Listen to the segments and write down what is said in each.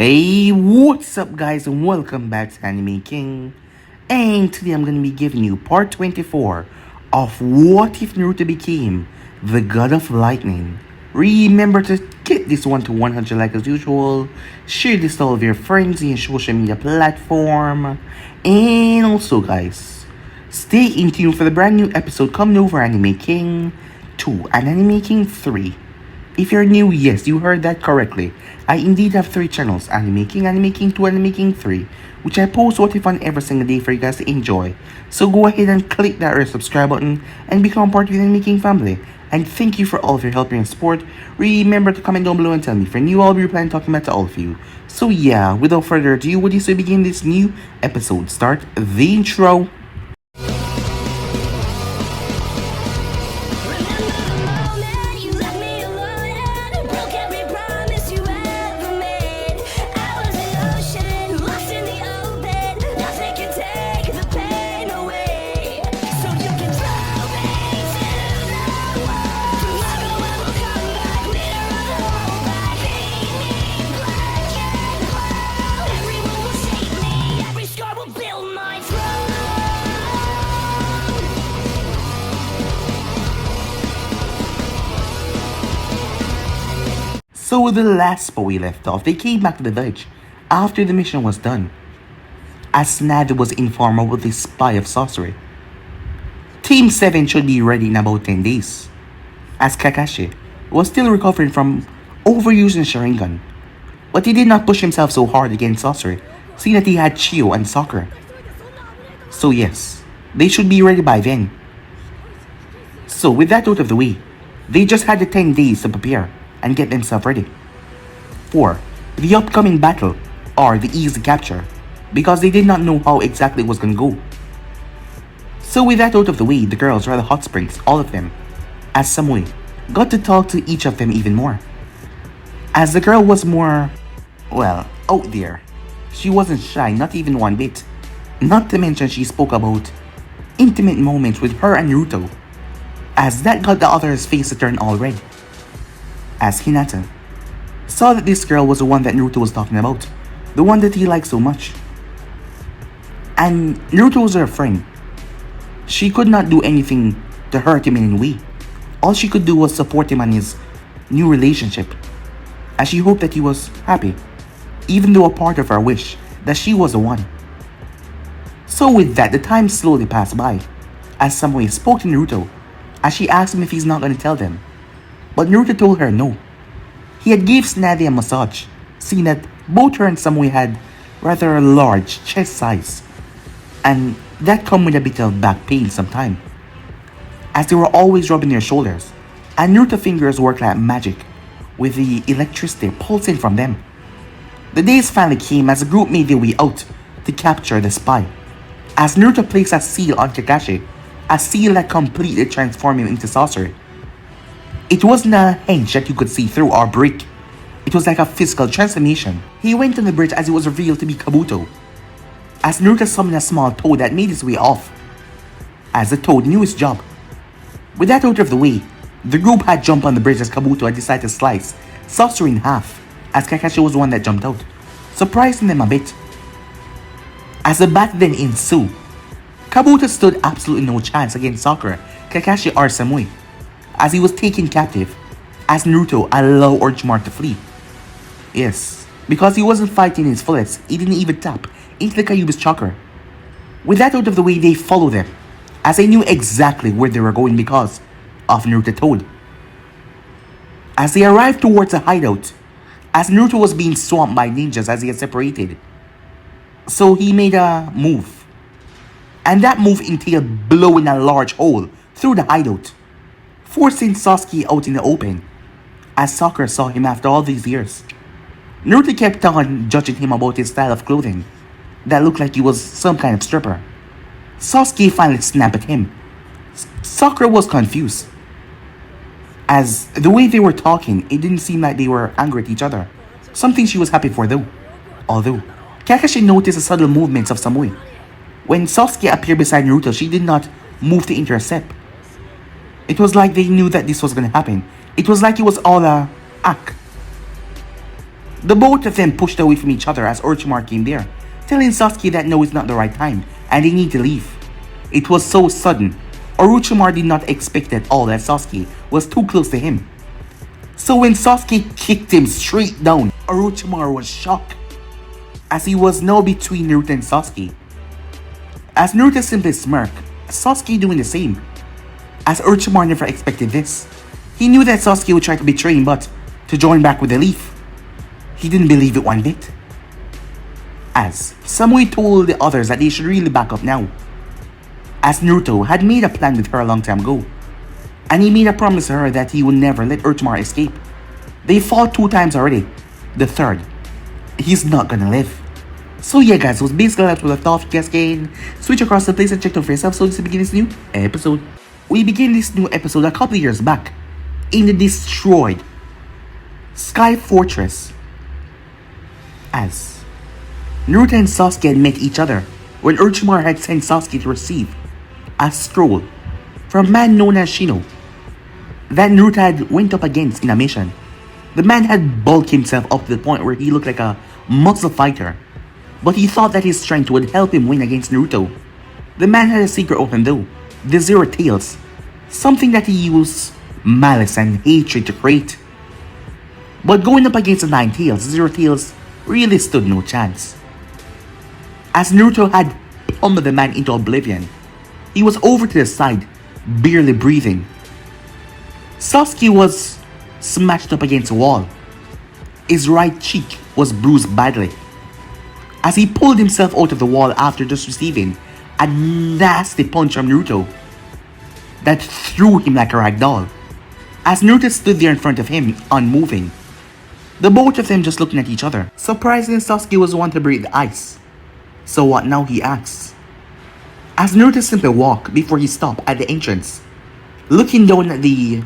Hey, what's up guys and welcome back to Anime King. And today I'm gonna be giving you part 24 of What If Naruto Became the God of Lightning. Remember to get this one to 100 likes as usual, share this to all of your friends in your social media platform, and also guys, stay in tune for the brand new episode coming over Anime King 2 and Anime King 3. If you're new, yes, you heard that correctly. I indeed have 3 channels, Anime King, Anime King 2, Anime King 3, which I post what if on every single day for you guys to enjoy. So go ahead and click that red subscribe button and become part of the Anime King family. And thank you for all of your help and support. Remember to comment down below and tell me if you're new, I'll be replying talking about to all of you. So yeah, without further ado, would you say begin this new episode? Start the intro. So the last spot we left off, they came back to the village after the mission was done, as Naruto was informed about the spy of sorcery. Team 7 should be ready in about 10 days, as Kakashi was still recovering from overusing Sharingan, but he did not push himself so hard against sorcery, seeing that he had Chio and Sakura. So yes, they should be ready by then. So with that out of the way, they just had the 10 days to prepare and get themselves ready for the upcoming battle or the easy capture, because they did not know how exactly it was gonna go. So with that out of the way, the girls were at the hot springs, all of them, as Samui got to talk to each of them even more. As the girl was more, well, out there. She wasn't shy, not even one bit. Not to mention she spoke about intimate moments with her and Naruto, as that got the other's face to turn all red. As Hinata saw that this girl was the one that Naruto was talking about, the one that he liked so much. And Naruto was her friend. She could not do anything to hurt him in any way. All she could do was support him on his new relationship, as she hoped that he was happy, even though a part of her wished that she was the one. So with that, the time slowly passed by, as Samui spoke to Naruto, as she asked him if he's not going to tell them. But Naruto told her no. He had gave Snazzy a massage, seeing that both her and Samui had rather large chest size, and that come with a bit of back pain sometimes, as they were always rubbing their shoulders, and Naruto's fingers worked like magic, with the electricity pulsing from them. The days finally came as the group made their way out to capture the spy, as Naruto placed a seal on Kakashi, a seal that completely transformed him into sorcery. It wasn't a hench that you could see through or break. It was like a physical transformation. He went on the bridge as it was revealed to be Kabuto, as Naruto summoned a small toad that made its way off, as the toad knew his job. With that out of the way, the group had jumped on the bridge as Kabuto had decided to slice sorcery in half, as Kakashi was the one that jumped out, surprising them a bit. As the battle then ensued, Kabuto stood absolutely no chance against Sakura, Kakashi or Samui, as he was taken captive, as Naruto allowed Orochimaru to flee. Yes, because he wasn't fighting his fullest, he didn't even tap into the Kyuubi's chakra. With that out of the way, they followed them, as they knew exactly where they were going because of Naruto told. As they arrived towards the hideout, as Naruto was being swamped by ninjas as he had separated, so he made a move, and that move entailed blowing a large hole through the hideout, forcing Sasuke out in the open, as Sakura saw him after all these years. Naruto kept on judging him about his style of clothing that looked like he was some kind of stripper. Sasuke finally snapped at him. Sakura was confused, as the way they were talking, it didn't seem like they were angry at each other, something she was happy for though. Although, Kakashi noticed the subtle movements of Samui. When Sasuke appeared beside Naruto, she did not move to intercept. It was like they knew that this was gonna happen. It was like it was all a act. The both of them pushed away from each other as Orochimaru came there, telling Sasuke that no, it's not the right time and they need to leave. It was so sudden. Orochimaru did not expect at all that Sasuke was too close to him. So when Sasuke kicked him straight down, Orochimaru was shocked, as he was now between Naruto and Sasuke. As Naruto simply smirked, Sasuke doing the same, as Orochimaru never expected this. He knew that Sasuke would try to betray him, but to join back with the leaf, he didn't believe it one bit. As Samui told the others that they should really back up now, as Naruto had made a plan with her a long time ago, and he made a promise to her that he would never let Orochimaru escape. They fought 2 times already. The third, he's not gonna live. So yeah guys, it was basically left with a thought cascade. Switch across the place and check out for yourself so this to begin this new episode. We begin this new episode a couple years back in the destroyed Sky Fortress, as Naruto and Sasuke had met each other when Orochimaru had sent Sasuke to receive a scroll from a man known as Shino that Naruto had went up against in a mission. The man had bulked himself up to the point where he looked like a muscle fighter, but he thought that his strength would help him win against Naruto. The man had a secret weapon though, the Zero Tails, something that he used malice and hatred to create. But going up against the 9 Tails, Zero Tails really stood no chance. As Naruto had pummeled the man into oblivion, he was over to the side, barely breathing. Sasuke was smashed up against a wall. His right cheek was bruised badly, as he pulled himself out of the wall after just receiving a nasty punch from Naruto that threw him like a rag doll. As Naruto stood there in front of him, unmoving, the both of them just looking at each other. Surprisingly, Sasuke was the one to break the ice. So what now, he asks, as Naruto simply walked before he stopped at the entrance, looking down at the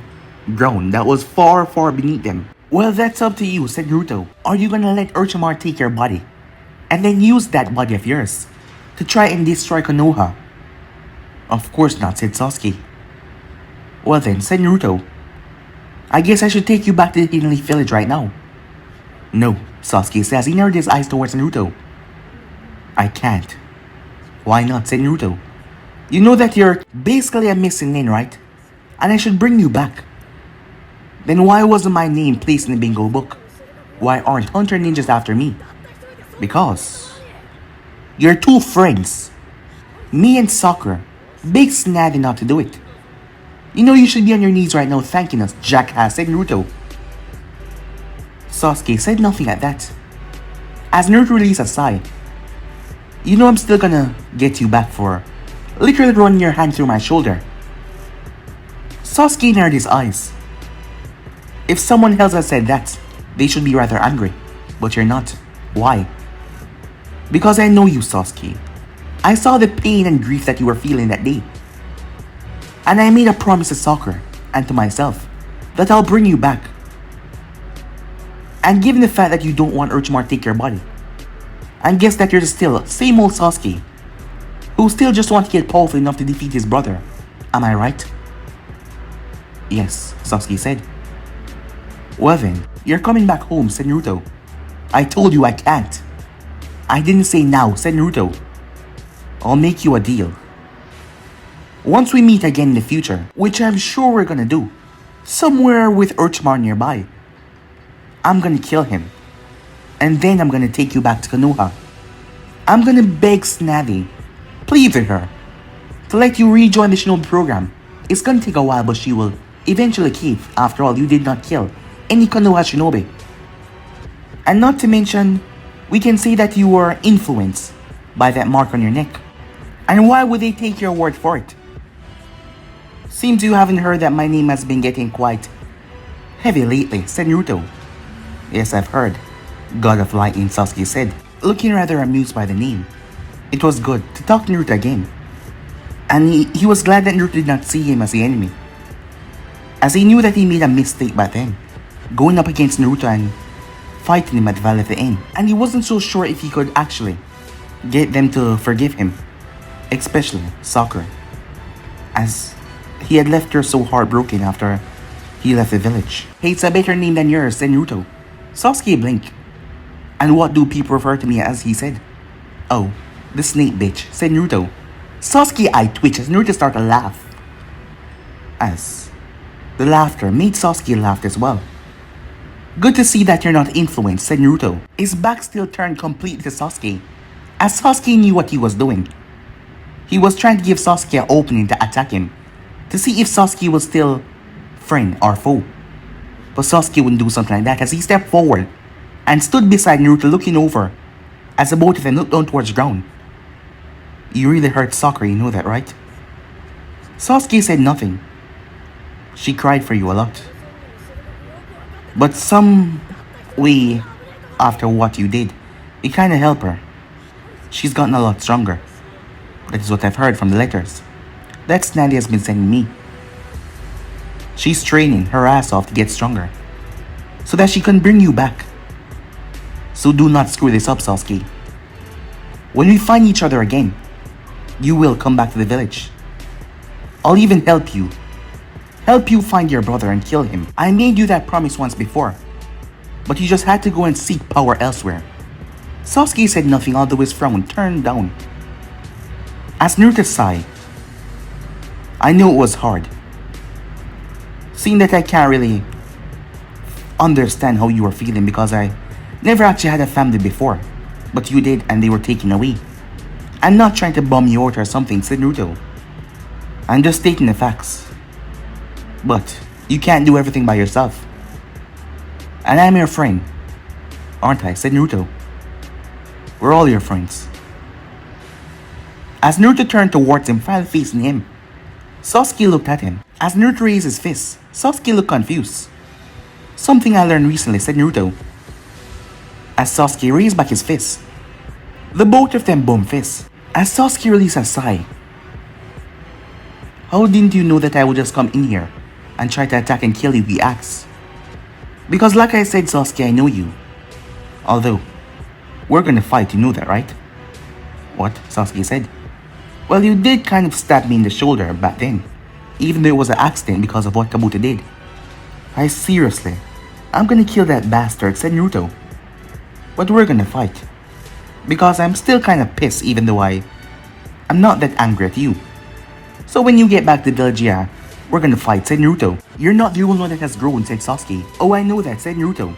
ground that was far, far beneath them. Well, that's up to you, said Naruto. Are you gonna let Orochimaru take your body and then use that body of yours to try and destroy Konoha? Of course not, said Sasuke. Well then, said Naruto, I guess I should take you back to the Hidden Leaf Village right now. No, Sasuke says. He narrowed his eyes towards Naruto. I can't. Why not, said Naruto. You know that you're basically a missing link, right? And I should bring you back. Then why wasn't my name placed in the bingo book? Why aren't hunter ninjas after me? Because your 2 friends, me and Sakura, big snazzy not to do it. You know you should be on your knees right now thanking us, jackass, said Naruto. Sasuke said nothing at that, as Naruto released a sigh. You know I'm still gonna get you back for literally running your hand through my shoulder. Sasuke narrowed his eyes. If someone else had said that, they should be rather angry, but you're not. Why? Because I know you, Sasuke. I saw the pain and grief that you were feeling that day. And I made a promise to Sakura and to myself that I'll bring you back. And given the fact that you don't want Orochimaru to take your body, and guess that you're still same old Sasuke, who still just wants to get powerful enough to defeat his brother. Am I right? Yes, Sasuke said. Well then, you're coming back home, said Naruto. I told you I can't. I didn't say now, said Naruto. I'll make you a deal. Once we meet again in the future, which I'm sure we're gonna do, somewhere with Orochimaru nearby, I'm gonna kill him. And then I'm gonna take you back to Konoha. I'm gonna beg Snazzy, plead with her, to let you rejoin the Shinobi program. It's gonna take a while, but she will eventually cave. After all, you did not kill any Konoha Shinobi. And not to mention, we can say that you were influenced by that mark on your neck. And why would they take your word for it? Seems you haven't heard that my name has been getting quite heavy lately, said Naruto. Yes, I've heard, God of Lightning, Sasuke said, looking rather amused by the name. It was good to talk to Naruto again, and he was glad that Naruto did not see him as the enemy, as he knew that he made a mistake back then, going up against Naruto and fighting him at the Valley of the End, and he wasn't so sure if he could actually get them to forgive him, especially Sakura, as he had left her so heartbroken after he left the village. Hey, it's a better name than yours, said Naruto. Sasuke blinked, And what do people refer to me as, he said? Oh, the snake bitch, said Naruto. Sasuke eye twitched as Naruto started to laugh. As the laughter made Sasuke laugh as well. Good to see that you're not influenced, said Naruto. His back still turned completely to Sasuke, as Sasuke knew what he was doing. He was trying to give Sasuke an opening to attack him, to see if Sasuke was still friend or foe. But Sasuke wouldn't do something like that, as he stepped forward and stood beside Naruto looking over as the both of them looked down towards the ground. You really hurt Sakura, you know that, right? Sasuke said nothing. She cried for you a lot. But some way after what you did, it kinda helped her. She's gotten a lot stronger. That is what I've heard from the letters that Nadia has been sending me. She's training her ass off to get stronger, so that she can bring you back. So do not screw this up, Sasuke. When we find each other again, you will come back to the village. I'll even help you. Help you find your brother and kill him. I made you that promise once before, but you just had to go and seek power elsewhere. Sasuke said nothing, although his frown turned down. As Naruto sighed, I knew it was hard. Seeing that I can't really understand how you were feeling because I never actually had a family before. But you did, and they were taken away. I'm not trying to bum you out or something, said Naruto. I'm just stating the facts. But you can't do everything by yourself. And I'm your friend, aren't I? Said Naruto. We're all your friends. As Naruto turned towards him, finally facing him, Sasuke looked at him. As Naruto raised his fist, Sasuke looked confused. Something I learned recently, said Naruto. As Sasuke raised back his fist, the both of them bumped fists. As Sasuke released a sigh. How didn't you know that I would just come in here and try to attack and kill you, he asked. Because like I said, Sasuke, I know you. Although, we're gonna fight, you know that, right? What? Sasuke said. Well, you did kind of stab me in the shoulder back then, even though it was an accident because of what Kabuto did. I'm gonna kill that bastard, said Naruto. But we're gonna fight. Because I'm still kind of pissed, even though I'm not that angry at you. So when you get back to the village, yeah, we're gonna fight, said Naruto. You're not the only one that has grown, said Sasuke. Oh, I know that, said Naruto.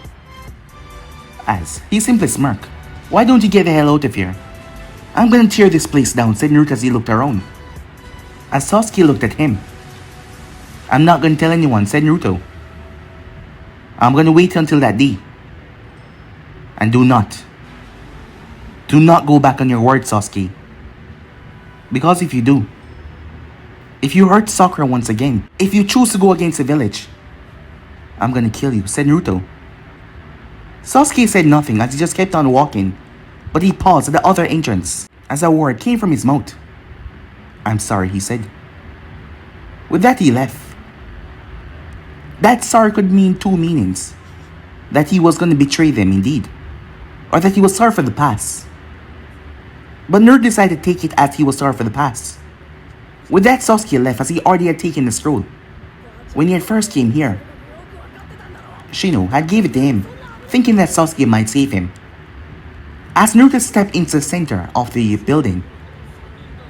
As he simply smirked. Why don't you get the hell out of here? I'm gonna tear this place down, said Naruto as he looked around. As Sasuke looked at him. I'm not gonna tell anyone, said Naruto. I'm gonna wait until that day. And do not go back on your word, Sasuke. Because if you do, if you hurt Sakura once again, if you choose to go against the village, I'm gonna kill you, said Naruto. Sasuke said nothing as he just kept on walking, but he paused at the other entrance as a word came from his mouth. I'm sorry, he said. With that, he left. That sorry could mean two meanings. That he was going to betray them indeed, or that he was sorry for the past. But Naruto decided to take it as he was sorry for the past. With that, Sasuke left as he already had taken the scroll. When he had first came here, Shino had gave it to him, thinking that Sasuke might save him. As Naruto stepped into the center of the building,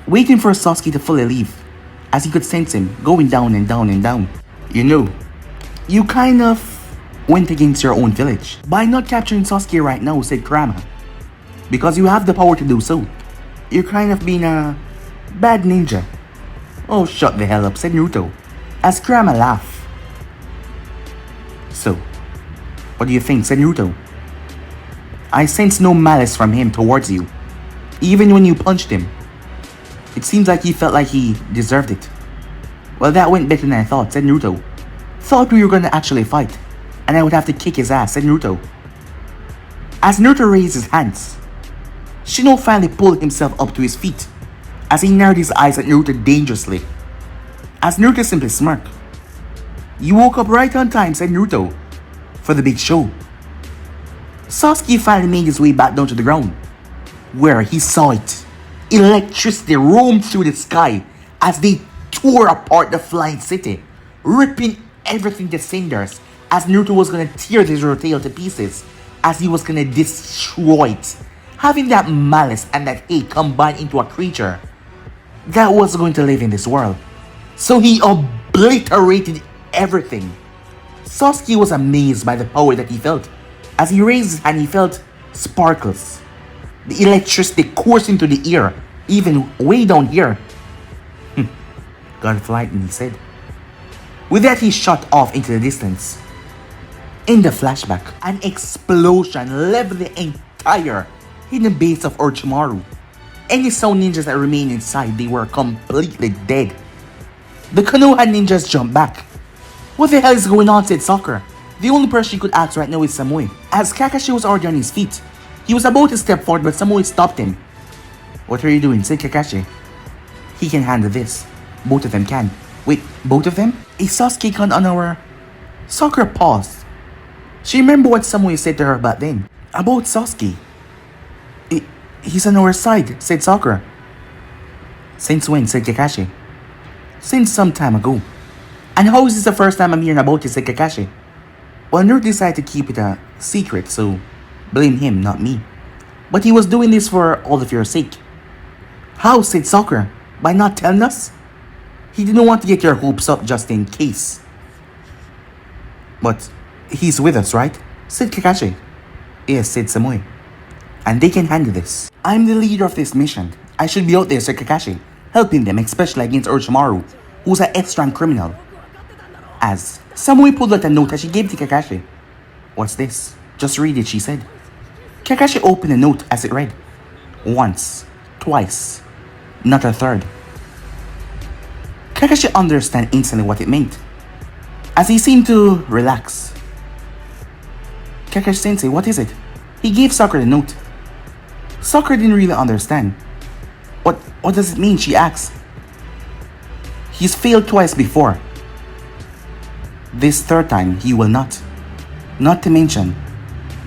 waiting for Sasuke to fully leave, as he could sense him going down and down and down. You know, you kind of went against your own village by not capturing Sasuke right now, said Kurama. Because you have the power to do so. You're kind of being a bad ninja. Oh, shut the hell up, said Naruto, as Kurama laughed. So, what do you think, said Naruto? I sense no malice from him towards you. Even when you punched him, it seems like he felt like he deserved it. Well, that went better than I thought, said Naruto. Thought we were gonna actually fight, and I would have to kick his ass, said Naruto. As Naruto raised his hands, Shino finally pulled himself up to his feet, as he narrowed his eyes at Naruto dangerously. As Naruto simply smirked. You woke up right on time, said Naruto, for the big show. Sasuke finally made his way back down to the ground, where he saw it. Electricity roamed through the sky as they tore apart the flying city, ripping everything to cinders as Naruto was gonna tear this tail to pieces as he was gonna destroy it. Having that malice and that hate combined into a creature that was going to live in this world. So he obliterated everything. Sasuke was amazed by the power that he felt. As he raised his hand, he felt sparkles. The electricity coursed into the ear, even way down here. God of lightning, he said. With that, he shot off into the distance. In the flashback, an explosion leveled the entire hidden base of Orochimaru. Any sound ninjas that remained inside, they were completely dead. The Konoha ninjas jumped back. What the hell is going on, said Sakura. The only person she could ask right now is Samui. As Kakashi was already on his feet, he was about to step forward, but Samui stopped him. What are you doing, said Kakashi. He can handle this. Both of them can. Wait, both of them? Is Sasuke gone on our... Sakura paused. She remembered what Samui said to her back then. About Sasuke. He's on our side, said Sakura. Since when, said Kakashi. Since some time ago. And how is this the first time I'm hearing about it, said Kakashi. Well, Naruto decided to keep it a secret, so blame him, not me. But he was doing this for all of your sake. How, said Sakura? By not telling us? He didn't want to get your hopes up just in case. But he's with us, right? Said Kakashi. Yes, said Samui. And they can handle this. I'm the leader of this mission. I should be out there, said Kakashi, helping them, especially against Orochimaru, who's an X-rank criminal. As Samui pulled out a note that she gave to Kakashi. What's this? Just read it, she said. Kakashi opened the note as it read. Once, twice, not a third. Kakashi understood instantly what it meant, as he seemed to relax. Kakashi-sensei, what is it? He gave Sakura the note. Sakura didn't really understand. What does it mean, she asked. He's failed twice before. This third time, he will not. Not to mention,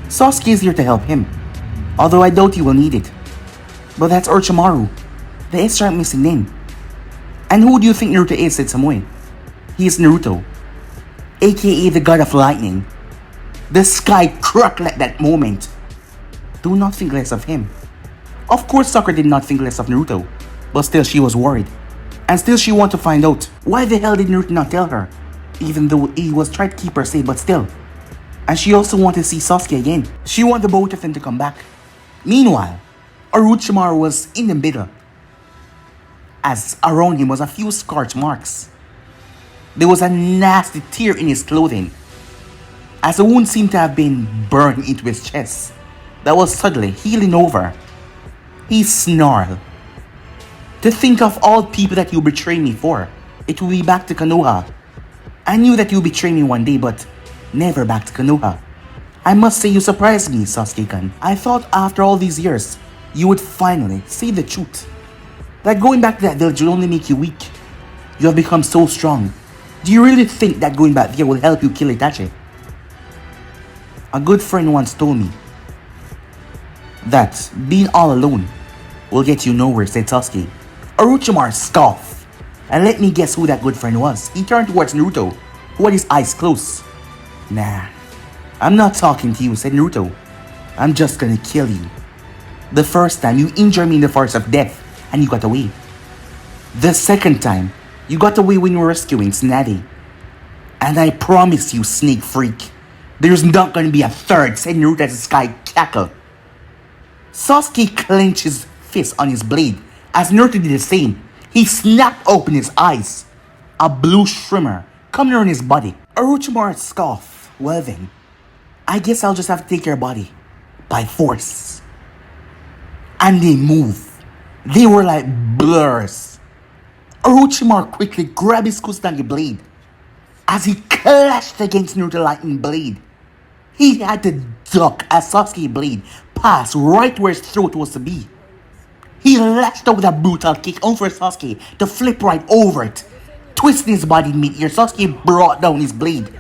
Sasuke is here to help him, although I doubt he will need it. But that's Orochimaru, the S-rank missing name. And who do you think Naruto is, said Samui. He is Naruto, aka the god of lightning. The sky crackled at that moment. Do not think less of him. Of course Sakura did not think less of Naruto, but still she was worried. And still she wanted to find out, why the hell did Naruto not tell her? Even though he was trying to keep her safe, but still. And she also wanted to see Sasuke again. She wanted both of them to come back. Meanwhile, Orochimaru was in the middle, as around him was a few scorch marks. There was a nasty tear in his clothing, as the wound seemed to have been burned into his chest, that was suddenly healing over. He snarled. To think of all people that you betrayed me for, it will be back to Konoha. I knew that you betrayed me one day, but never back to Konoha. I must say you surprised me, Sasuke-kun. I thought after all these years, you would finally say the truth. That going back to that village will only make you weak. You have become so strong. Do you really think that going back there will help you kill Itachi? A good friend once told me that being all alone will get you nowhere, said Sasuke. Orochimaru scoffed, and let me guess who that good friend was. He turned towards Naruto, who had his eyes closed. Nah, I'm not talking to you, said Naruto. I'm just gonna kill you. The first time you injured me in the forest of death, and you got away. The second time, you got away when you were rescuing Tsunade. And I promise you, snake freak, there's not gonna be a third, said Naruto as the sky cackled. Sasuke clenched his fist on his blade, as Naruto did the same. He snapped open his eyes, a blue shimmer coming around his body. Orochimaru scoffed. Well then, I guess I'll just have to take your body by force. And they moved. They were like blurs. Orochimaru quickly grabbed his Kusanagi blade. As he clashed against Naruto's lightning blade, he had to duck as Sasuke's blade passed right where his throat was to be. He lashed out with a brutal kick on for Sasuke to flip right over it. Twisting his body in mid-air, Sasuke brought down his blade.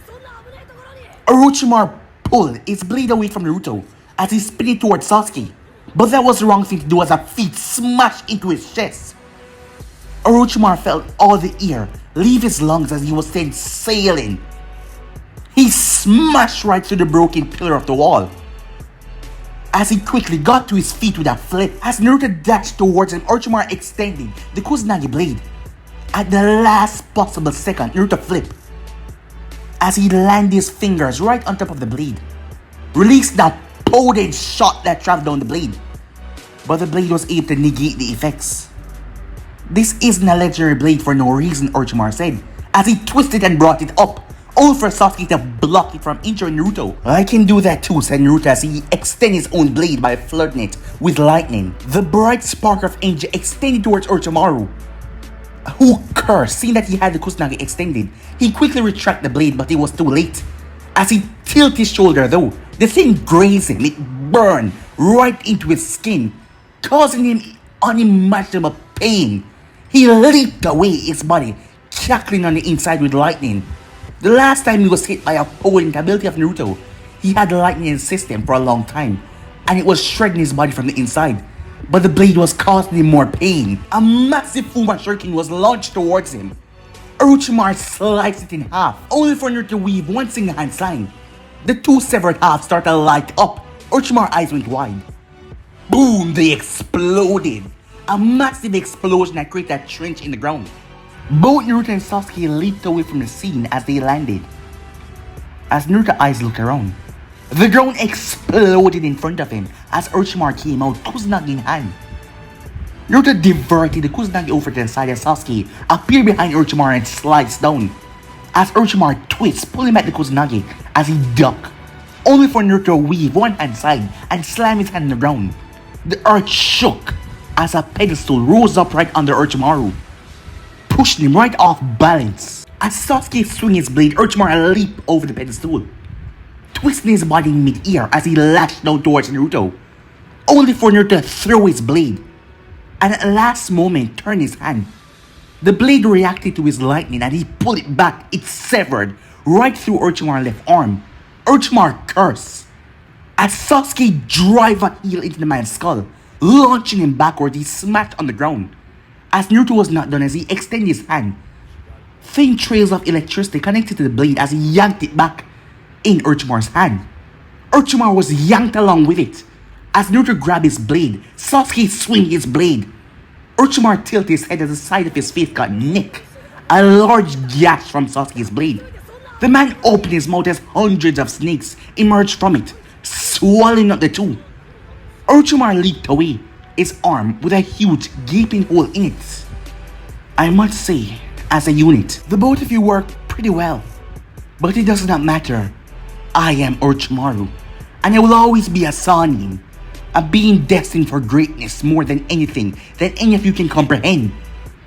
Orochimaru pulled his blade away from Naruto as he spun it towards Sasuke. But that was the wrong thing to do as a feet smashed into his chest. Orochimaru felt all the air leave his lungs as he was sent sailing. He smashed right through the broken pillar of the wall. as he quickly got to his feet with a flip. As Naruto dashed towards him, Orochimaru extended the Kusanagi blade. At the last possible second, Naruto flipped as he landed his fingers right on top of the blade, released that potent shot that traveled down the blade. But the blade was able to negate the effects. This isn't a legendary blade for no reason, Orochimaru said, as he twisted and brought it up, only for Sasuke to block it from injuring Naruto. I can do that too, said Naruto as he extended his own blade by flooding it with lightning. The bright spark of energy extended towards Orochimaru, who cursed, seeing that he had the Kusanagi extended. He quickly retracted the blade, but it was too late. As he tilted his shoulder though, the thing grazed him. It burned right into his skin, causing him unimaginable pain. He leaped away, his body crackling on the inside with lightning. The last time he was hit by a potent ability of Naruto, he had lightning in his system for a long time, and it was shredding his body from the inside. But the blade was causing him more pain. A massive Fuma Shuriken was launched towards him. Orochimaru sliced it in half, only for Naruto to weave one single hand sign. The two severed halves started to light up. Orochimaru's eyes went wide. Boom! They exploded. A massive explosion that created a trench in the ground. Both Naruto and Sasuke leaped away from the scene as they landed. As Naruto's eyes looked around, the ground exploded in front of him as Orochimaru came out, Kusanagi in hand. Naruto diverted the Kusanagi over to the side as Sasuke appeared behind Orochimaru and slides down. As Orochimaru twists, pulling back the Kusanagi as he ducked, only for Naruto to weave one hand side and slam his hand on the ground. The earth shook as a pedestal rose up right under Orochimaru, pushing him right off balance. As Sasuke swung his blade, Orochimaru leaped over the pedestal, twisting his body in mid-air as he lashed down towards Naruto, only for Naruto to throw his blade, and at the last moment turn his hand. The blade reacted to his lightning and he pulled it back. It severed right through Orochimaru's left arm. Orochimaru cursed as Sasuke drive a heel into the man's skull, launching him backward. He smashed on the ground. As Naruto was not done, as he extended his hand, thin trails of electricity connected to the blade as he yanked it back in Orochimaru's hand. Orochimaru was yanked along with it. As Naruto grabbed his blade, Sasuke swung his blade. Orochimaru tilted his head as the side of his face got nicked. A large gash from Sasuke's blade. The man opened his mouth as hundreds of snakes emerged from it, swallowing up the two. Orochimaru leaped away, his arm with a huge gaping hole in it. I must say, as a unit, the both of you work pretty well. But it does not matter. I am Orochimaru, and I will always be a Sanin, a being destined for greatness more than anything that any of you can comprehend.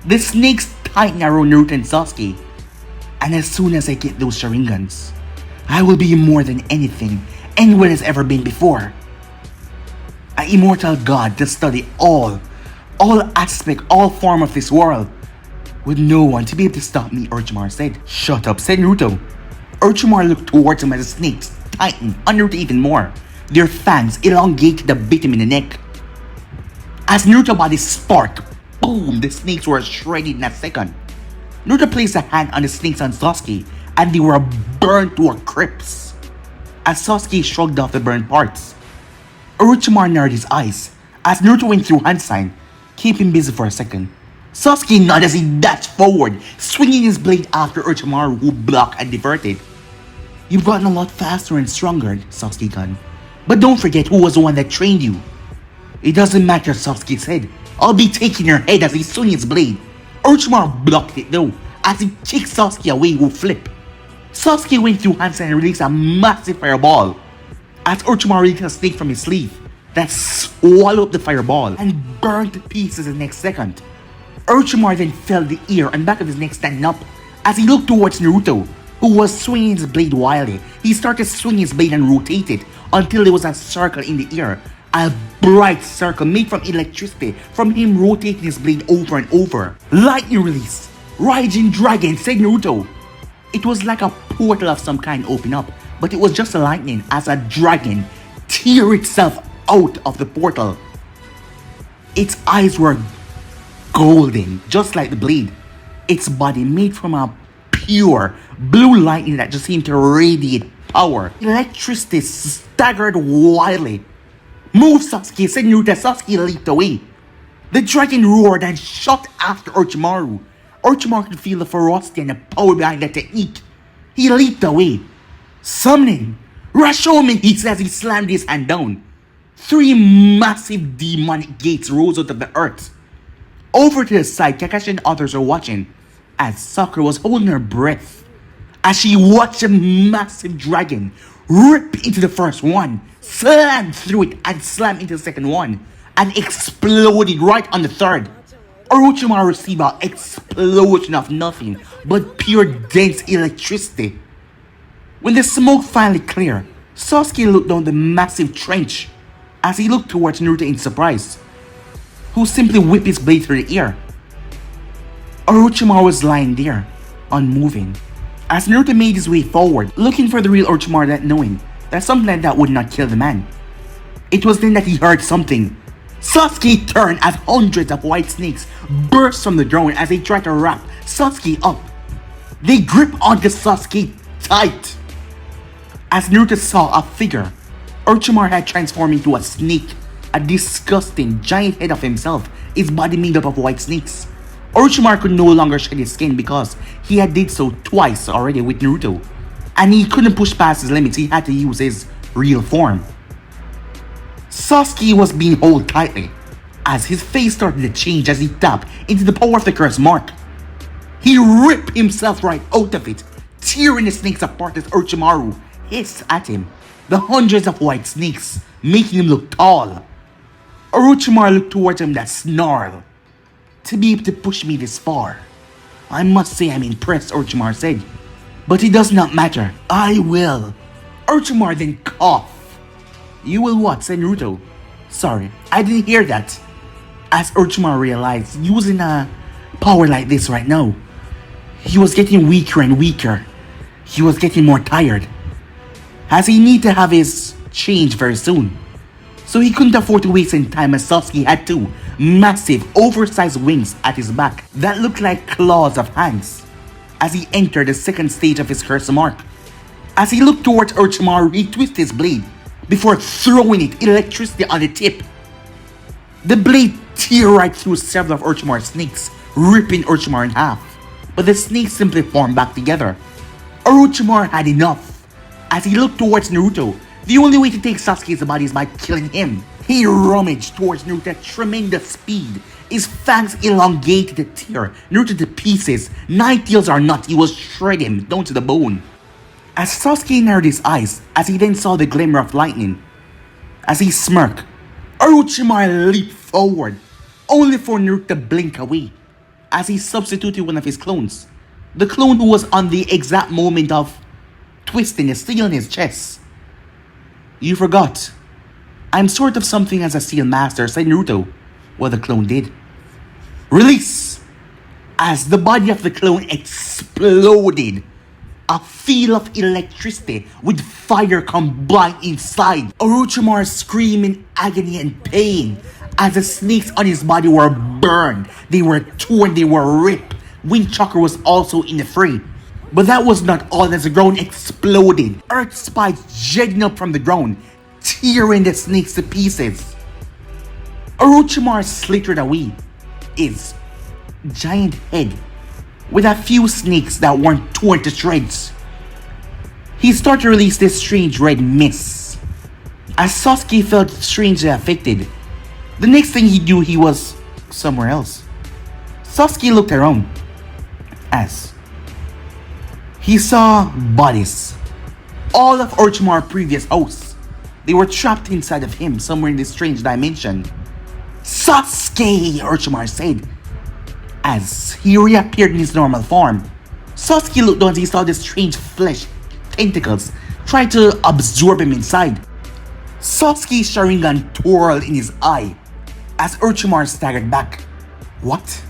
The snakes tighten around Naruto and Sasuke, and as soon as I get those Sharingans, I will be more than anything anyone has ever been before. An immortal god to study all aspect, all form of this world, with no one to be able to stop me, Orochimaru said. Shut up, said Naruto. Orochimaru looked towards him as the snakes tightened on Naruto even more. Their fangs elongated to bit him in the neck. As Naruto's body sparked, boom, the snakes were shredded in a second. Naruto placed a hand on the snakes on Sasuke, and they were burned to a crisp. As Sasuke shrugged off the burned parts, Orochimaru narrowed his eyes as Naruto went through hand sign, keeping him busy for a second. Sasuke nodded as he dashed forward, swinging his blade after Orochimaru, who blocked and diverted. You've gotten a lot faster and stronger, Sasuke-kun. But don't forget who was the one that trained you. It doesn't matter, Sasuke said. I'll be taking your head as he swung his blade. Orochimaru blocked it though, as he kicked Sasuke away who flipped. Sasuke went through hand sign and released a massive fireball. As Orochimaru released a snake from his sleeve that swallowed up the fireball and burned to pieces the next second. Orochimaru then felt the ear and back of his neck standing up as he looked towards Naruto, who was swinging his blade wildly. He started swinging his blade and rotated until there was a circle in the air, a bright circle made from electricity from him rotating his blade over and over. Lightning release, Raijin Dragon, said Naruto. It was like a portal of some kind open up, but it was just a lightning as a dragon tear itself out of the portal. Its eyes were golden, just like the blade. Its body made from a pure blue lightning that just seemed to radiate power. Electricity staggered wildly, Move, Sasuke, said Naruto. Sasuke leaped away. The dragon roared and shot after Orochimaru. Orochimaru could feel the ferocity and the power behind that technique. He leaped away. Summoning. Rashomon, he says, he slammed his hand down. 3 massive demonic gates rose out of the earth. Over to the side, Kakashi and others were watching as Sakura was holding her breath as she watched a massive dragon rip into the first one, slam through it and slam into the second one, and exploded right on the third. Orochimaru received an explosion of nothing but pure dense electricity. When the smoke finally cleared, Sasuke looked down the massive trench as he looked towards Naruto in surprise, who simply whipped his blade through the air. Orochimaru was lying there, unmoving, as Naruto made his way forward, looking for the real Orochimaru, that knowing that something like that would not kill the man. It was then that he heard something. Sasuke turned as hundreds of white snakes burst from the ground as they tried to wrap Sasuke up. They gripped onto Sasuke tight. As Naruto saw a figure, Orochimaru had transformed into a snake, a disgusting giant head of himself, his body made up of white snakes. Orochimaru could no longer shed his skin because he had did so twice already with Naruto, and he couldn't push past his limits. He had to use his real form. Sasuke was being held tightly as his face started to change as he tapped into the power of the curse mark. He ripped himself right out of it, tearing the snakes apart as Orochimaru hissed at him, the hundreds of white snakes making him look tall. Orochimaru looked towards him that snarled. To be able to push me this far, I must say I'm impressed, Orochimaru said. But it does not matter, I will. Orochimaru then coughed. You will what, said Naruto. Sorry, I didn't hear that. As Orochimaru realized, using a power like this right now, he was getting weaker and weaker. He was getting more tired, as he needed to have his change very soon. So he couldn't afford to waste any time, as Sasuke had 2 massive, oversized wings at his back that looked like claws of hands as he entered the second stage of his curse mark. As he looked towards Orochimaru, he twisted his blade before throwing it electricity on the tip. The blade tear right through several of Orochimaru's snakes, ripping Orochimaru in half. But the snakes simply formed back together. Orochimaru had enough. As he looked towards Naruto, the only way to take Sasuke's body is by killing him. He rummaged towards Naruto at tremendous speed. His fangs elongated to tear Naruto to pieces. 9 tails or not, he was shredding him down to the bone. As Sasuke narrowed his eyes, as he then saw the glimmer of lightning, as he smirked, Orochimaru leaped forward, only for Naruto to blink away, as he substituted one of his clones. The clone who was on the exact moment of twisting the steel in his chest. You forgot. I'm sort of something as a steel master, said Naruto. What the clone did. Release! As the body of the clone exploded, a field of electricity with fire combined inside. Orochimaru screamed in agony and pain as the snakes on his body were burned. They were torn, they were ripped. Wind Chakra was also in the fray. But that was not all, as the ground exploded. Earth spikes jetting up from the ground, tearing the snakes to pieces. Orochimaru slithered away, his giant head, with a few snakes that weren't torn to shreds. He started to release this strange red mist. As Sasuke felt strangely affected, the next thing he knew, he was somewhere else. Sasuke looked around as he saw bodies. All of Orochimaru's previous hosts. They were trapped inside of him, somewhere in this strange dimension. Sasuke, Orochimaru said, as he reappeared in his normal form. Sasuke looked down as he saw the strange flesh tentacles trying to absorb him inside. Sasuke's Sharingan twirled in his eye as Orochimaru staggered back. What?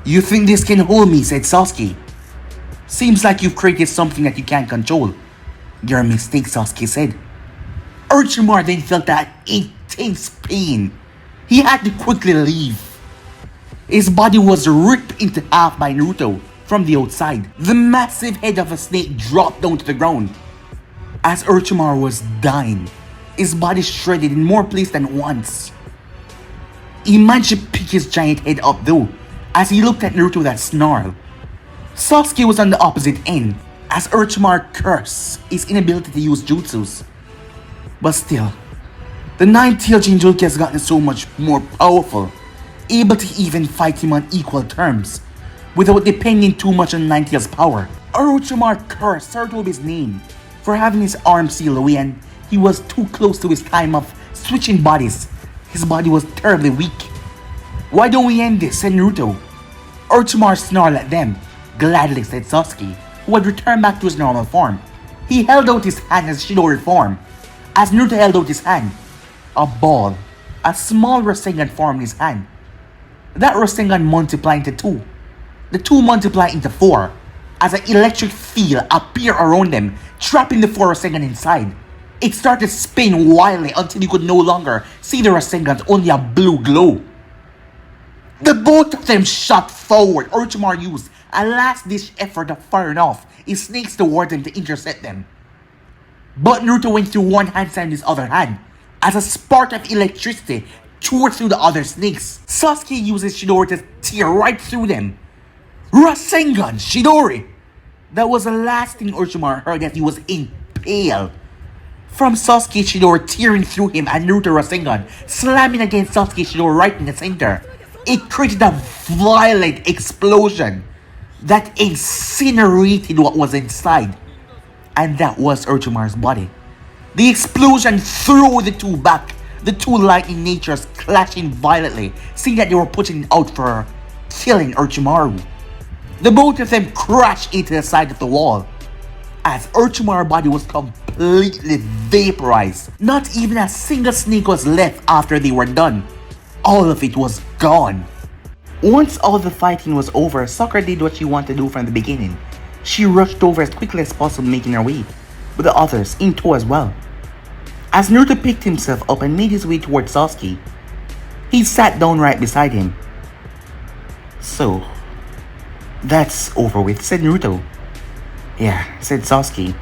You think this can hold me, said Sasuke. Seems like you've created something that you can't control. You're a mistake, Sasuke said. Orochimaru then felt that intense pain. He had to quickly leave. His body was ripped into half by Naruto from the outside. The massive head of a snake dropped down to the ground. As Orochimaru was dying, his body shredded in more places than once. He managed to pick his giant head up though, as he looked at Naruto with that snarl. Sasuke was on the opposite end, as Orochimaru cursed his inability to use jutsus. But still, the nine-tailed Jinchuriki has gotten so much more powerful, able to even fight him on equal terms, without depending too much on Nine-Tail's power. Orochimaru cursed Sarutobi's name for having his arm sealed away, and he was too close to his time of switching bodies. His body was terribly weak. "Why don't we end this?" said Naruto. Orochimaru snarled at them. "Gladly," said Sasuke, who had returned back to his normal form. He held out his hand as Shidori form. As Naruto held out his hand, a ball, a small Rasengan formed in his hand. That Rasengan multiplied into two. The two multiplied into four, as an electric field appeared around them, trapping the four Rasengan inside. It started spinning wildly until you could no longer see the Rasengans, only a blue glow. The both of them shot forward. Orochimaru used a last-ditch effort of firing off his snakes towards them to intercept them. But Naruto went through one hand side his other hand, as a spark of electricity tore through the other snakes. Sasuke uses Shidori to tear right through them. Rasengan Shidori! That was the last thing Orochimaru heard as he was impaled. From Sasuke Shidori tearing through him and Naruto Rasengan slamming against Sasuke Shidori right in the center. It created a violent explosion that incinerated what was inside. And that was Orochimaru's body. The explosion threw the two back, the two lightning natures clashing violently, seeing that they were putting out for killing Orochimaru. The both of them crashed into the side of the wall, as Orochimaru's body was completely vaporized. Not even a single snake was left after they were done. All of it was gone. Once all the fighting was over, Sakura did what she wanted to do from the beginning. She rushed over as quickly as possible, making her way, with the others in tow as well. As Naruto picked himself up and made his way towards Sasuke, he sat down right beside him. "So, that's over with," said Naruto. "Yeah," said Sasuke.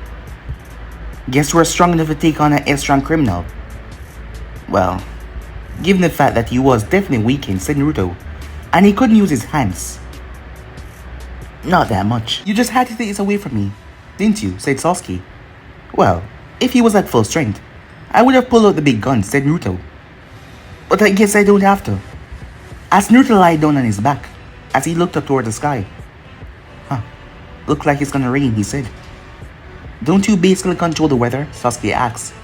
"Guess we're strong enough to take on an S-rank criminal." "Well, given the fact that he was definitely weakened," said Naruto, "and he couldn't use his hands." "Not that much. You just had to take this away from me, didn't you?" said Sasuke. "Well, if he was at full strength, I would have pulled out the big gun," said Naruto. "But I guess I don't have to." As Naruto lied down on his back, as he looked up toward the sky. "Look like it's gonna rain," he said. "Don't you basically control the weather?" Sasuke asked.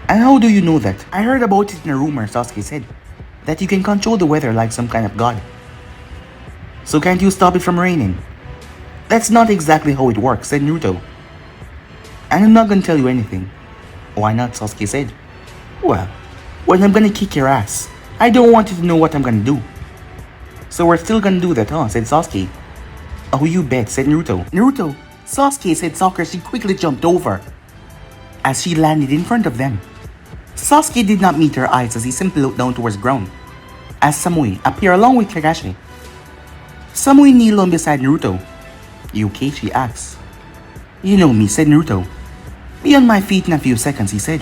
"And how do you know that?" "I heard about it in a rumor," Sasuke said, "that you can control the weather like some kind of god. So can't you stop it from raining?" "That's not exactly how it works," said Naruto. "And I'm not gonna tell you anything." "Why not?" Sasuke said. Well, I'm gonna kick your ass. I don't want you to know what I'm gonna do." "So we're still gonna do that, huh?" said Sasuke. "Oh, you bet," said Naruto. "Naruto," Sasuke said Sakura. She quickly jumped over as she landed in front of them. Sasuke did not meet her eyes as he simply looked down towards the ground, as Samui appeared along with Kakashi. Samui kneeled down beside Naruto. "You okay?" she asked. "You know me," said Naruto. "Be on my feet in a few seconds," he said.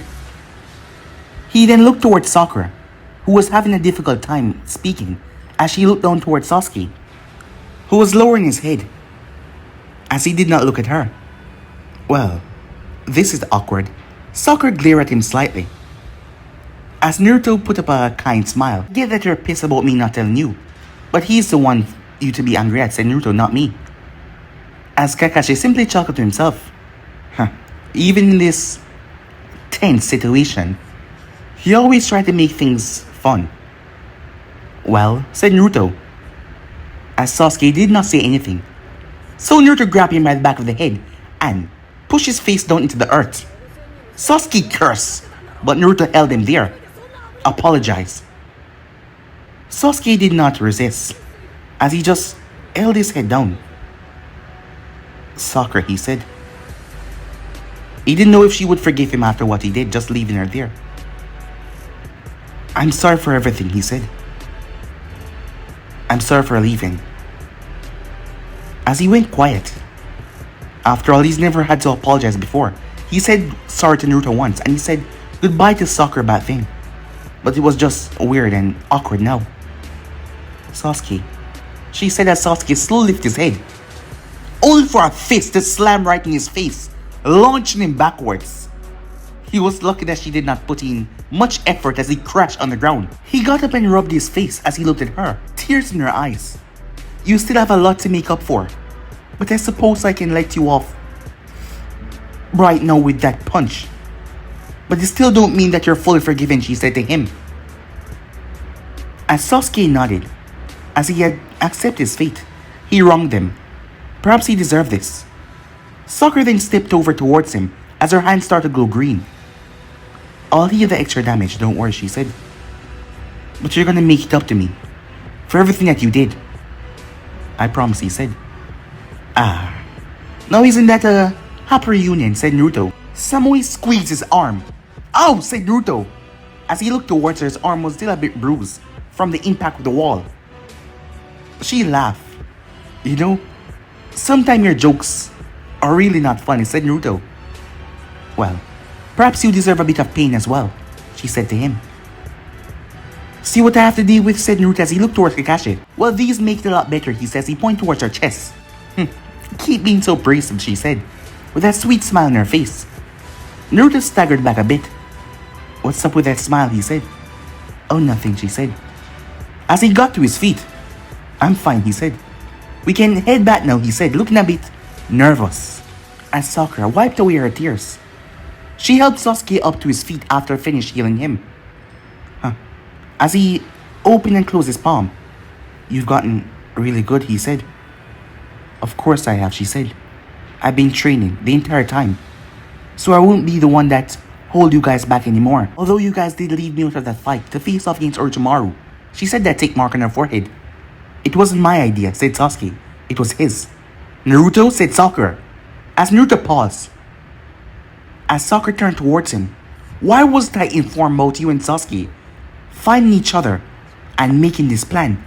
He then looked towards Sakura, who was having a difficult time speaking, as she looked down towards Sasuke, who was lowering his head, as he did not look at her. "Well, this is awkward." Sakura glared at him slightly, as Naruto put up a kind smile. "Get that you're pissed about me not telling you, but he's the one you to be angry at," said Naruto, "not me." As Kakashi simply chuckled to himself. Even in this tense situation, he always tried to make things fun. "Well," said Naruto, as Sasuke did not say anything. So Naruto grabbed him by the back of the head and pushed his face down into the earth. Sasuke cursed, but Naruto held him there, apologized. Sasuke did not resist, as he just held his head down. "Sakura," he said. He didn't know if she would forgive him after what he did, just leaving her there. "I'm sorry for everything," he said. "I'm sorry for leaving." As he went quiet. After all, he's never had to apologize before. He said sorry to Naruto once, and he said Goodbye to soccer back then. But it was just weird and awkward now. Sasuke. She said as Sasuke slowly lifted his head, only for a fist to slam right in his face, launching him backwards. He was lucky that she did not put in much effort as he crashed on the ground. He got up and rubbed his face as he looked at her, tears in her eyes. You still have a lot to make up for, but I suppose I can let you off right now with that punch. But it still don't mean that you're fully forgiven, she said to him. As Sasuke nodded, as he had accepted his fate, he wronged them. Perhaps he deserved this. Sakura then stepped over towards him as her hands started to glow green. I'll heal the extra damage, don't worry, she said. But you're gonna make it up to me for everything that you did. I promise, he said. Now isn't that a happy reunion, said Naruto. Samui squeezed his arm. Ow, said Naruto. As he looked towards her, his arm was still a bit bruised from the impact of the wall. She laughed. You know, sometimes your jokes are really not funny, said Naruto. Well, perhaps you deserve a bit of pain as well, she said to him. See what I have to deal with, said Naruto as he looked towards Kakashi. Well, these make it a lot better, he says. He pointed towards her chest. Keep being so bracing, she said, with that sweet smile on her face. Naruto staggered back a bit. What's up with that smile, he said. Oh, nothing, she said. As he got to his feet. I'm fine, he said. We can head back now, he said, looking a bit nervous. As Sakura wiped away her tears. She helped Sasuke up to his feet after finished healing him. As he opened and closed his palm. You've gotten really good, he said. Of course I have, she said. I've been training the entire time, so I won't be the one that hold you guys back anymore. Although you guys did leave me out of that fight to face off against Orochimaru. She said that tick mark on her forehead. It wasn't my idea, said Sasuke. It was his. Naruto, said Sakura. As Naruto paused. As Sakura turned towards him. Why wasn't I informed about you and Sasuke finding each other and making this plan?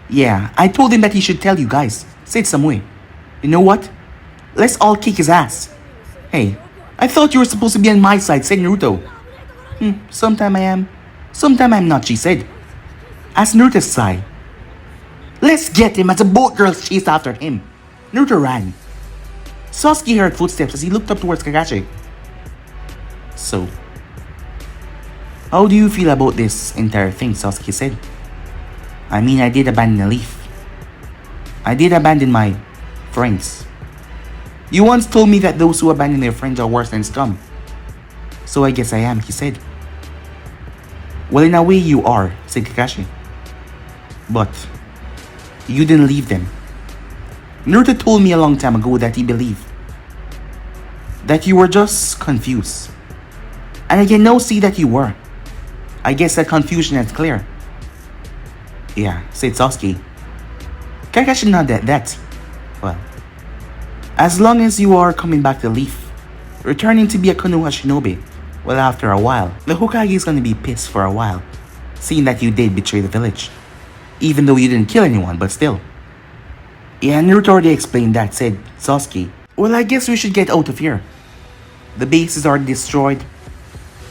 Yeah, I told him that he should tell you guys, said Samui. You know what? Let's all kick his ass. Hey, I thought you were supposed to be on my side, said Naruto. Sometime I am, sometime I'm not, she said. As Naruto sighed. Let's get him, as the both girls chased after him. Naruto ran. Sasuke heard footsteps as he looked up towards Kakashi. So, how do you feel about this entire thing, Sasuke said. I mean, I did abandon a leaf. I did abandon my friends. You once told me that those who abandon their friends are worse than scum. So I guess I am, he said. Well, in a way you are, said Kakashi. But you didn't leave them. Naruto told me a long time ago that he believed that you were just confused. And I can now see that you were. I guess that confusion is clear. Yeah, said Sasuke. Kakashi nodded at that. Well, as long as you are coming back to Leaf, returning to be a Konoha shinobi, well, after a while, the Hokage is gonna be pissed for a while, seeing that you did betray the village. Even though you didn't kill anyone, but still. Yeah, Naruto already explained that, said Sasuke. Well, I guess we should get out of here. The bases are destroyed,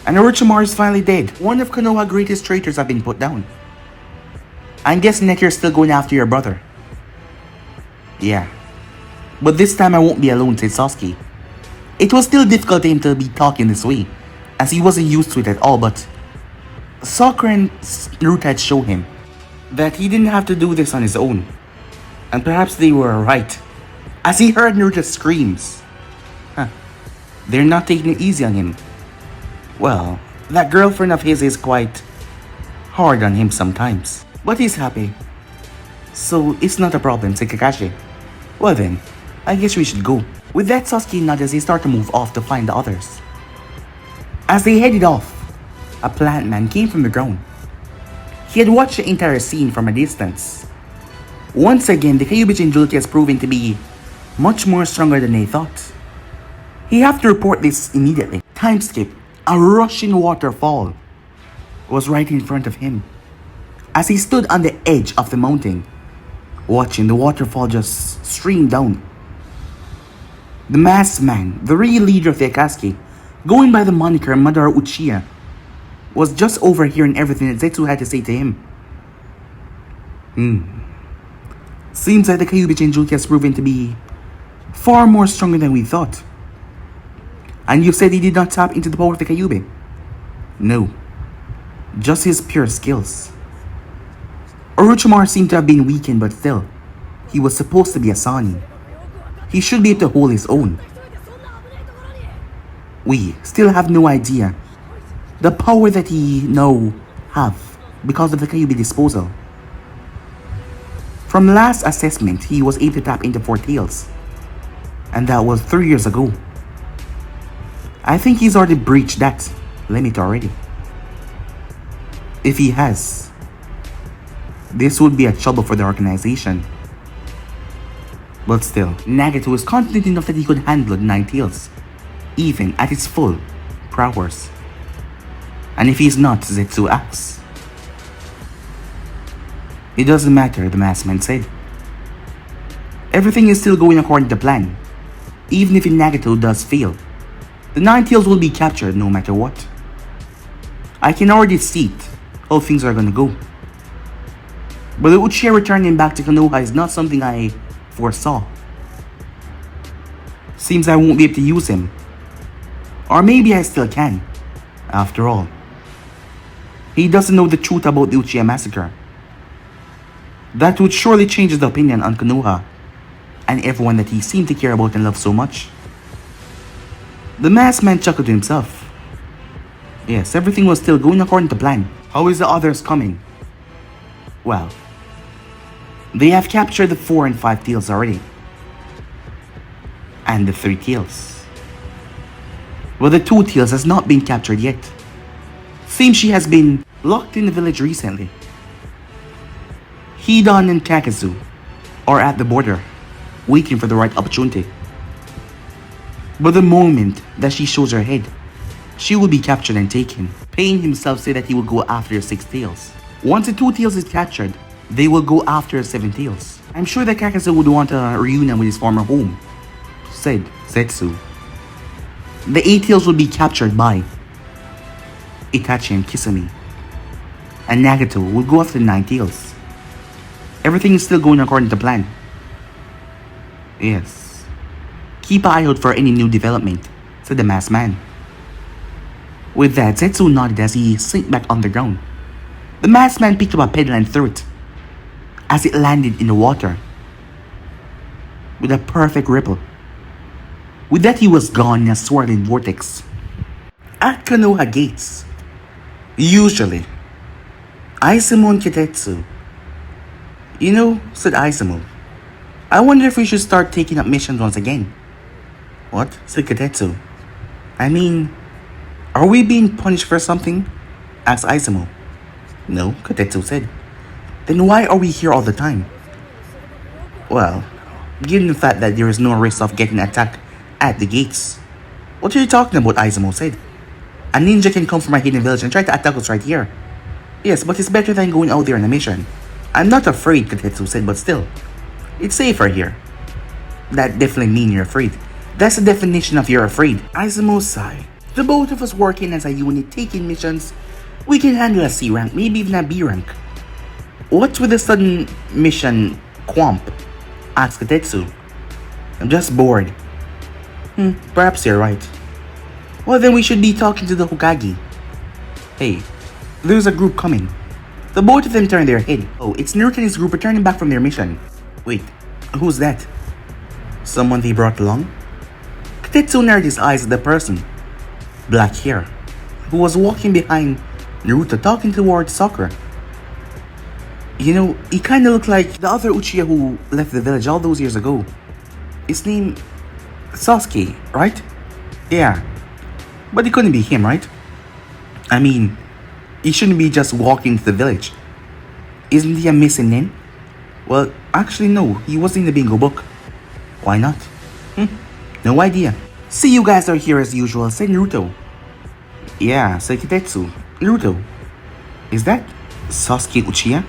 and Orochimaru is finally dead. One of Konoha's greatest traitors have been put down. I'm guessing that you're still going after your brother. Yeah. But this time I won't be alone, said Sasuke. It was still difficult for him to be talking this way, as he wasn't used to it at all, but Sakura and Naruto had shown him that he didn't have to do this on his own. And perhaps they were right, as he heard Naruto's screams. They're not taking it easy on him. Well, that girlfriend of his is quite hard on him sometimes. But he's happy. So it's not a problem, said Kakashi. Well then, I guess we should go. With that, Sasuke nodded as he started to move off to find the others. As they headed off, a plant man came from the ground. He had watched the entire scene from a distance. Once again, the Kyuubi Jinjulti has proven to be much more stronger than they thought. He had to report this immediately. Time skip. A rushing waterfall was right in front of him. As he stood on the edge of the mountain, watching the waterfall just stream down. The masked man, the real leader of the Akatsuki, going by the moniker Madara Uchiha, was just overhearing everything that Zetsu had to say to him. Seems like the Kyuubi Jinchuriki has proven to be far more stronger than we thought. And you said he did not tap into the power of the Kyuubi? No. Just his pure skills. Orochimaru seemed to have been weakened, but still, he was supposed to be a Sannin. He should be able to hold his own. We still have no idea the power that he now have because of the Kyuubi disposal. From last assessment, he was able to tap into 4 tails. And that was 3 years ago. I think he's already breached that limit already. If he has, this would be a trouble for the organization. But still, Nagato is confident enough that he could handle the 9 tails, even at its full prowess. And if he's not, Zetsu asks. It doesn't matter, the masked man said. Everything is still going according to plan. Even if Nagato does fail, the 9 tails will be captured no matter what. I can already see it, how things are gonna go. But the Uchiha returning back to Konoha is not something I foresaw. Seems I won't be able to use him. Or maybe I still can, after all. He doesn't know the truth about the Uchiha massacre. That would surely change his opinion on Konoha and everyone that he seemed to care about and love so much. The masked man chuckled to himself. Yes, everything was still going according to plan. How is the others coming? Well, they have captured the 4 and 5 tails already. And the 3 tails. Well, the 2 tails has not been captured yet. Seems she has been locked in the village recently. Hidan and Kakazu are at the border, waiting for the right opportunity. But the moment that she shows her head, she will be captured and taken. Pain himself said that he will go after the 6 tails. Once the 2 tails is captured, they will go after the 7 tails. I'm sure that Kakazu would want a reunion with his former home, said Zetsu. The 8 tails will be captured by Itachi and Kisame. And Nagato will go after the 9 tails. Everything is still going according to plan. Yes. Keep an eye out for any new development, said the masked man. With that, Zetsu nodded as he sank back on the ground. The masked man picked up a pedal and threw it, as it landed in the water, with a perfect ripple. With that, he was gone in a swirling vortex. At Konoha gates, usually, Aizumo and Kitetsu. You know, said Aizumo, I wonder if we should start taking up missions once again. What? Said Kitetsu. I mean, are we being punished for something? Asked Aizumo. No, Kitetsu said. Then why are we here all the time? Well, given the fact that there is no risk of getting attacked at the gates. What are you talking about? Aizumo said. A ninja can come from a hidden village and try to attack us right here. Yes, but it's better than going out there on a mission. I'm not afraid, Kitetsu said, but still, it's safer here. That definitely means you're afraid. That's the definition of you're afraid. Aizumo sighed. The both of us working as a unit taking missions, we can handle a C rank, maybe even a B rank. What's with the sudden mission quamp? Asked Kitetsu. I'm just bored. Perhaps you're right. Well, then we should be talking to the Hokage. Hey, there's a group coming. The both of them turn their head. Oh, it's Naruto and his group returning back from their mission. Wait, who's that? Someone they brought along? Kitetsu narrowed his eyes at the person, black hair, who was walking behind Naruto talking towards Sakura. You know, he kinda looked like the other Uchiha who left the village all those years ago. His name... Sasuke, right? Yeah. But it couldn't be him, right? I mean, he shouldn't be just walking to the village. Isn't he a missing nin? Well, actually no, he was in the bingo book. Why not? No idea. See, you guys are here as usual, said Naruto. Yeah, said Kitetsu. Naruto. Is that Sasuke Uchiha?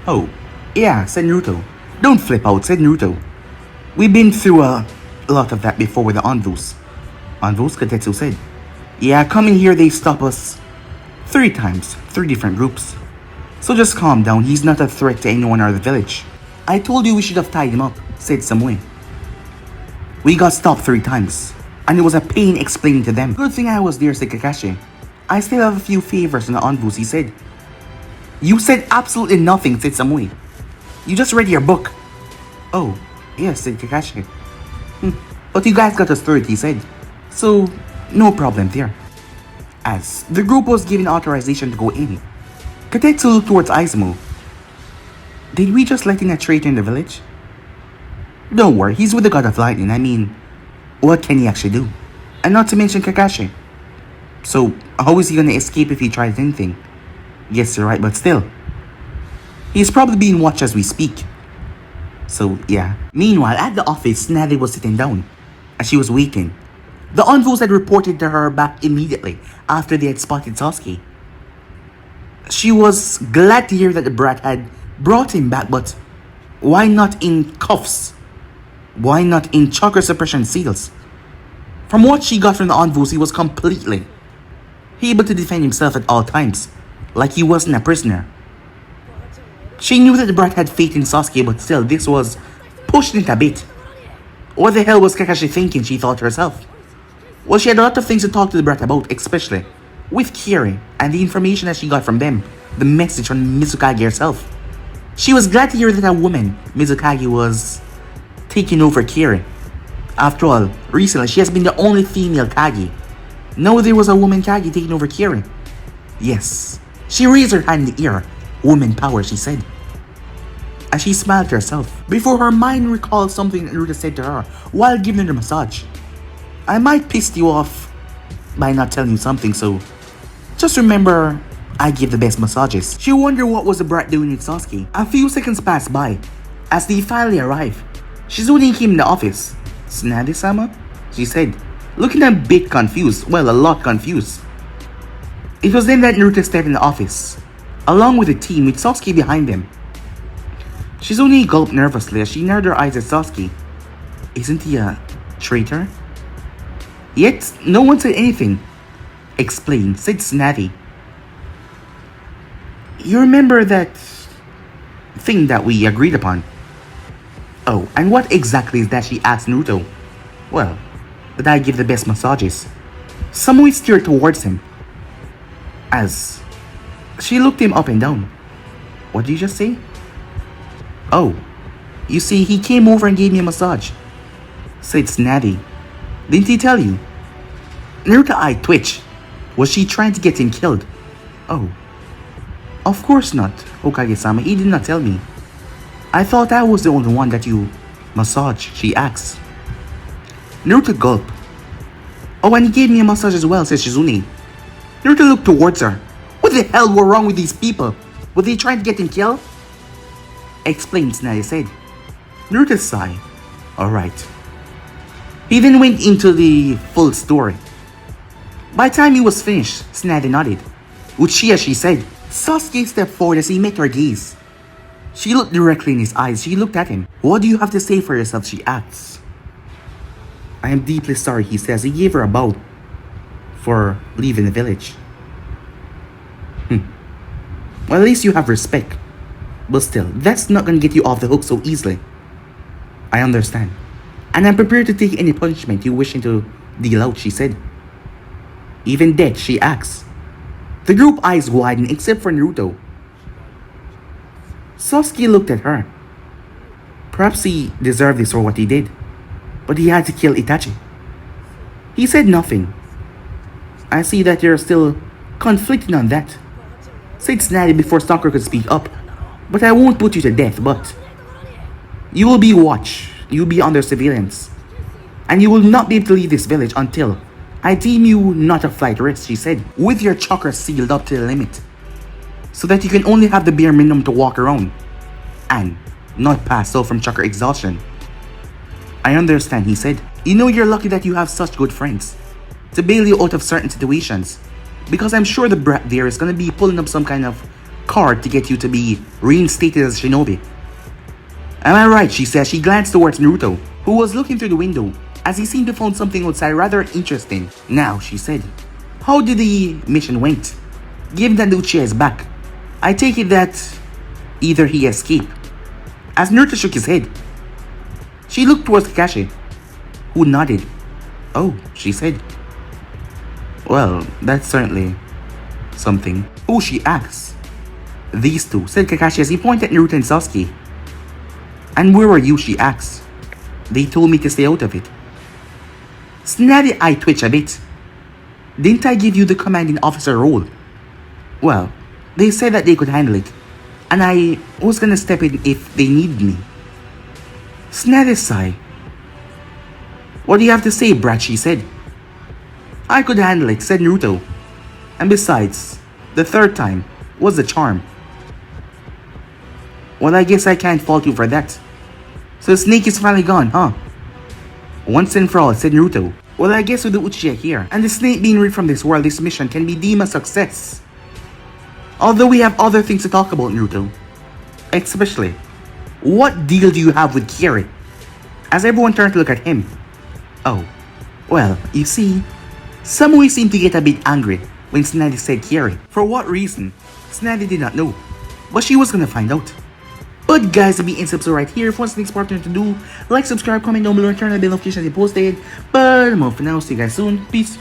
Oh, yeah, said Naruto. Don't flip out, said Naruto. We've been through a lot of that before with the Anvus. Anvus, Kitetsu said. Yeah, coming here they stop us 3 times, 3 different groups. So just calm down, he's not a threat to anyone or the village. I told you we should have tied him up, said Samui. We got stopped 3 times, and it was a pain explaining to them. Good thing I was there, said Kakashi. I still have a few favors on the envoys, he said. You said absolutely nothing, said Samui. You just read your book. Oh, yes, said Kakashi. But you guys got us through it, he said. So, no problem there. As the group was given authorization to go in, Katetsu looked towards Izumo. Did we just let in a traitor in the village? Don't worry, he's with the god of lightning. I mean, what can he actually do? And not to mention Kakashi. So, how is he gonna escape if he tries anything? Yes, you're right, but still. He's probably being watched as we speak. So, yeah. Meanwhile, at the office, Tsunade was sitting down, as she was waiting. The envoys had reported to her back immediately after they had spotted Sasuke. She was glad to hear that the brat had brought him back, but why not in cuffs? Why not in chakra suppression seals? From what she got from the envoys, he was completely able to defend himself at all times, like he wasn't a prisoner. She knew that the brat had faith in Sasuke, but still, this was pushing it a bit. What the hell was Kakashi thinking, she thought to herself. Well, she had a lot of things to talk to the brat about, especially with Kiri and the information that she got from them, the message from Mizukage herself. She was glad to hear that a woman, Mizukage, was taking over Kiri. After all, recently she has been the only female Kage. Now there was a woman Kage taking over Kiri. Yes, she raised her hand in the air. Woman power, she said. As she smiled to herself, before her mind recalled something that Naruto said to her while giving her a massage. I might piss you off by not telling you something, so just remember I give the best massages. She wondered what was the brat doing with Sasuke. A few seconds passed by as they finally arrived. Shizune came in the office. Tsunade-sama? She said, looking a bit confused, well, a lot confused. It was then that Naruto stepped in the office, along with the team with Sasuke behind them. Shizune gulped nervously as she narrowed her eyes at Sasuke. Isn't he a traitor? Yet, no one said anything. Explain, said Tsunade. You remember that thing that we agreed upon? Oh, and what exactly is that, she asked Naruto. Well, that I give the best massages. Samui steered towards him. As she looked him up and down. What did you just say? Oh, you see, he came over and gave me a massage, said Tsunade. Didn't he tell you? Naruto's eye twitched. Was she trying to get him killed? Oh, of course not, Hokage-sama. He did not tell me. I thought I was the only one that you massage, she asked. Naruto gulped. Oh, and he gave me a massage as well, said Shizune. Naruto looked towards her. What the hell were wrong with these people? Were they trying to get him killed? Explained, Tsunade said. Naruto sighed. Alright. He then went into the full story. By the time he was finished, Tsunade nodded. Uchiha, she said. Sasuke stepped forward as he met her gaze. She looked directly in his eyes. She looked at him. What do you have to say for yourself, she asks. I am deeply sorry, he says. He gave her a bow for leaving the village. Well, at least you have respect. But still, that's not gonna get you off the hook so easily. I understand. And I'm prepared to take any punishment you wish to deal out, she said. Even death, she asks. The group eyes widened except for Naruto. Sasuke looked at her. Perhaps he deserved this for what he did, but he had to kill Itachi. He said nothing. I see that you're still conflicting on that, said Tsunade before Sakura could speak up. But I won't put you to death, but you will be watched. You will be under surveillance. And you will not be able to leave this village until I deem you not a flight risk, she said, with your chakra sealed up to the limit, so that you can only have the bare minimum to walk around and not pass out from chakra exhaustion. I understand, he said. You know you're lucky that you have such good friends to bail you out of certain situations, because I'm sure the brat there is gonna be pulling up some kind of card to get you to be reinstated as shinobi. Am I right, she said. She glanced towards Naruto, who was looking through the window as he seemed to find something outside rather interesting. Now, she said, How did the mission went? Given that Uchiha is back, I take it that either he escaped. As Naruto shook his head, she looked towards Kakashi, who nodded. Oh, she said. Well, that's certainly something. Oh, she asked. These two, said Kakashi as he pointed at Naruto and Sasuke. And where were you, she asked. They told me to stay out of it. Snaddy eye twitch a bit. Didn't I give you the commanding officer role? Well, they said that they could handle it, and I was gonna step in if they needed me. Snaddy sigh. What do you have to say, brat, she said. I could handle it, said Naruto. And besides, the third time was the charm. Well, I guess I can't fault you for that. So the snake is finally gone, huh? Once and for all, said Naruto. Well, I guess with the Uchiha here, and the snake being rid from this world, this mission can be deemed a success. Although we have other things to talk about, Naruto. Especially, what deal do you have with Kiri? As everyone turned to look at him. Oh, well, you see, Samui seemed to get a bit angry when Snaddy said Kiri. For what reason? Snaddy did not know, but she was gonna find out. But guys, to be in subs right here, if what's the next partner to do, like, subscribe, comment down below, and turn on the bell notifications as they posted. But for now, see you guys soon. Peace.